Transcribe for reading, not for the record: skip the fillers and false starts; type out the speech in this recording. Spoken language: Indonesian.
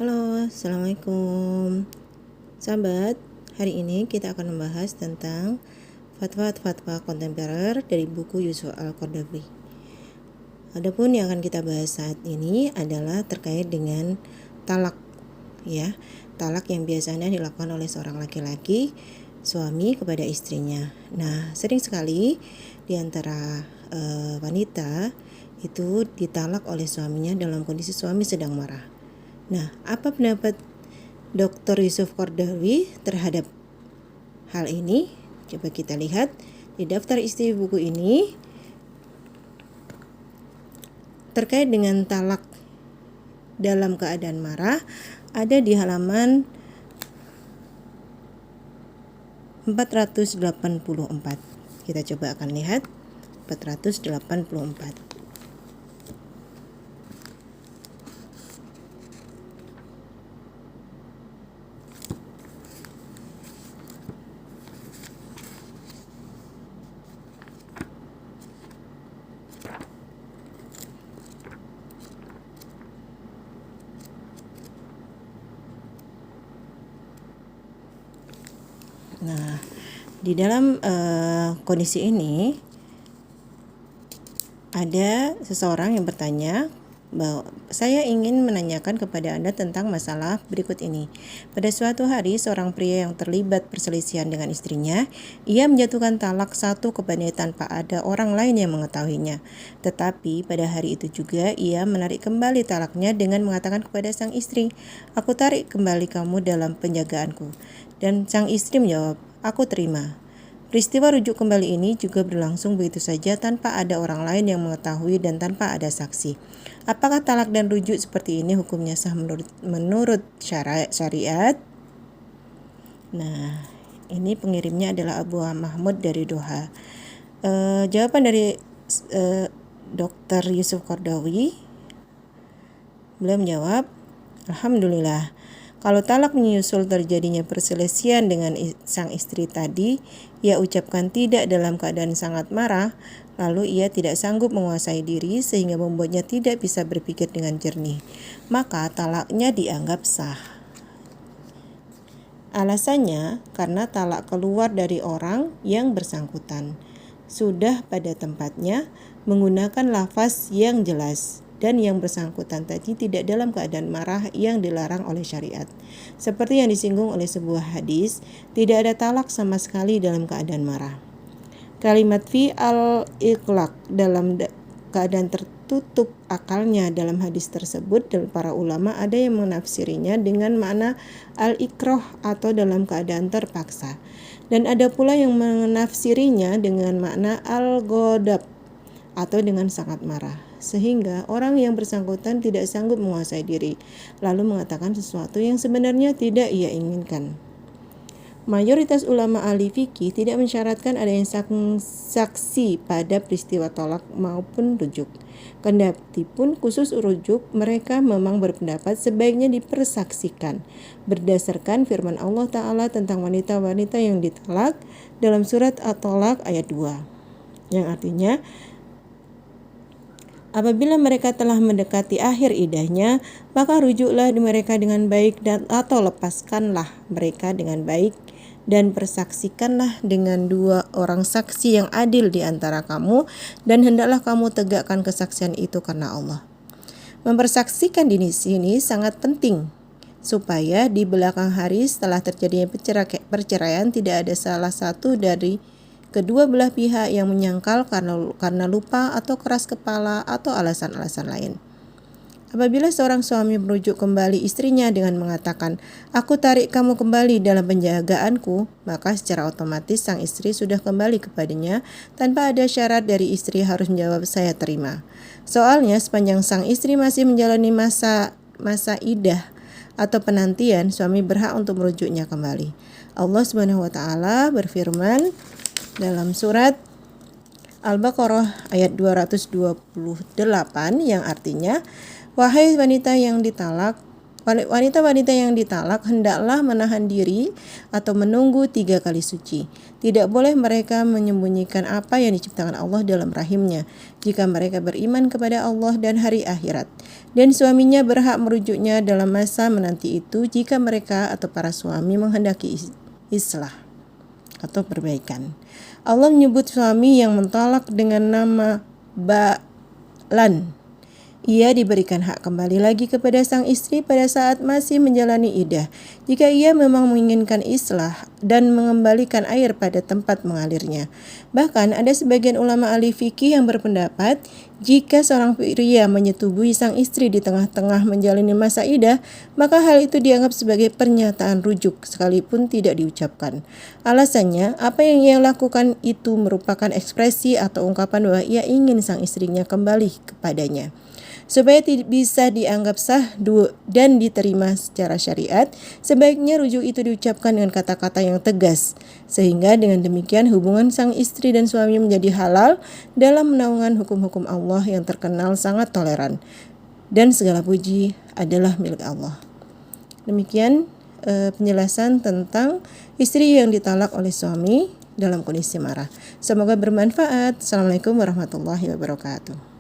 Halo, Assalamualaikum sahabat. Hari ini kita akan membahas tentang fatwa-fatwa kontemporer dari buku Yusuf Al-Qaradawi. Adapun yang akan kita bahas saat ini adalah terkait dengan talak, ya. Talak yang biasanya dilakukan oleh seorang laki-laki, suami kepada istrinya. Nah, sering sekali di antara wanita itu ditalak oleh suaminya dalam kondisi suami sedang marah. Nah, apa pendapat Dr. Yusuf Qaradawi terhadap hal ini? Coba kita lihat di daftar isi buku ini terkait dengan talak dalam keadaan marah ada di halaman 484. Kita coba akan lihat 484. Nah, di dalam kondisi ini ada seseorang yang bertanya bahwa saya ingin menanyakan kepada Anda tentang masalah berikut ini. Pada suatu hari, seorang pria yang terlibat perselisihan dengan istrinya, ia menjatuhkan talak satu kepadanya tanpa ada orang lain yang mengetahuinya. Tetapi pada hari itu juga ia menarik kembali talaknya dengan mengatakan kepada sang istri, "Aku tarik kembali kamu dalam penjagaanku." Dan sang istri menjawab, "Aku terima." Peristiwa rujuk kembali ini juga berlangsung begitu saja tanpa ada orang lain yang mengetahui dan tanpa ada saksi. Apakah talak dan rujuk seperti ini hukumnya sah menurut syariat? Nah, ini pengirimnya adalah Abu Mahmud dari Doha. Jawaban dari Dr. Yusuf Qaradawi, beliau menjawab, "Alhamdulillah, kalau talak menyusul terjadinya perselisihan dengan sang istri tadi, ia ucapkan tidak dalam keadaan sangat marah, lalu ia tidak sanggup menguasai diri sehingga membuatnya tidak bisa berpikir dengan jernih, maka talaknya dianggap sah." Alasannya karena talak keluar dari orang yang bersangkutan, sudah pada tempatnya, menggunakan lafaz yang jelas, dan yang bersangkutan tadi tidak dalam keadaan marah yang dilarang oleh syariat. Seperti yang disinggung oleh sebuah hadis, tidak ada talak sama sekali dalam keadaan marah. Kalimat fi al-iqlaq dalam keadaan tertutup akalnya dalam hadis tersebut, dan para ulama ada yang menafsirinya dengan makna al-ikrah atau dalam keadaan terpaksa. Dan ada pula yang menafsirinya dengan makna al-ghadab atau dengan sangat marah, sehingga orang yang bersangkutan tidak sanggup menguasai diri, lalu mengatakan sesuatu yang sebenarnya tidak ia inginkan. Mayoritas ulama ahli fikih tidak mensyaratkan adanya saksi pada peristiwa tolak maupun rujuk. Kendati pun khusus rujuk, mereka memang berpendapat sebaiknya dipersaksikan berdasarkan firman Allah Ta'ala tentang wanita-wanita yang ditalak dalam surat At-Tolak ayat 2, yang artinya, apabila mereka telah mendekati akhir iddahnya, maka rujuklah mereka dengan baik atau lepaskanlah mereka dengan baik, dan persaksikanlah dengan 2 orang saksi yang adil di antara kamu, dan hendaklah kamu tegakkan kesaksian itu karena Allah. Mempersaksikan di sini sangat penting supaya di belakang hari setelah terjadinya perceraian tidak ada salah satu dari kedua belah pihak yang menyangkal karena lupa atau keras kepala atau alasan-alasan lain. Apabila seorang suami merujuk kembali istrinya dengan mengatakan, "Aku tarik kamu kembali dalam penjagaanku," maka secara otomatis sang istri sudah kembali kepadanya tanpa ada syarat dari istri harus menjawab "saya terima". Soalnya sepanjang sang istri masih menjalani masa iddah atau penantian, suami berhak untuk merujuknya kembali. Allah Subhanahu wa taala berfirman dalam surat Al-Baqarah ayat 228 yang artinya, "Wahai wanita yang ditalak, Wanita-wanita yang ditalak hendaklah menahan diri atau menunggu 3 kali suci. Tidak boleh mereka menyembunyikan apa yang diciptakan Allah dalam rahimnya jika mereka beriman kepada Allah dan hari akhirat. Dan suaminya berhak merujuknya dalam masa menanti itu jika mereka atau para suami menghendaki islah atau perbaikan. Allah menyebut suami yang mentalak dengan nama ba'lan. Ia diberikan hak kembali lagi kepada sang istri pada saat masih menjalani iddah jika ia memang menginginkan islah dan mengembalikan air pada tempat mengalirnya. Bahkan ada sebagian ulama ahli fikih yang berpendapat jika seorang pria menyetubuhi sang istri di tengah-tengah menjalani masa iddah, maka hal itu dianggap sebagai pernyataan rujuk sekalipun tidak diucapkan. Alasannya, apa yang ia lakukan itu merupakan ekspresi atau ungkapan bahwa ia ingin sang istrinya kembali kepadanya. Supaya bisa dianggap sah dan diterima secara syariat, sebaiknya rujuk itu diucapkan dengan kata-kata yang tegas, sehingga dengan demikian hubungan sang istri dan suami menjadi halal dalam menaungan hukum-hukum Allah yang terkenal sangat toleran, dan segala puji adalah milik Allah. Demikian penjelasan tentang istri yang ditalak oleh suami dalam kondisi marah. Semoga bermanfaat. Assalamualaikum warahmatullahi wabarakatuh.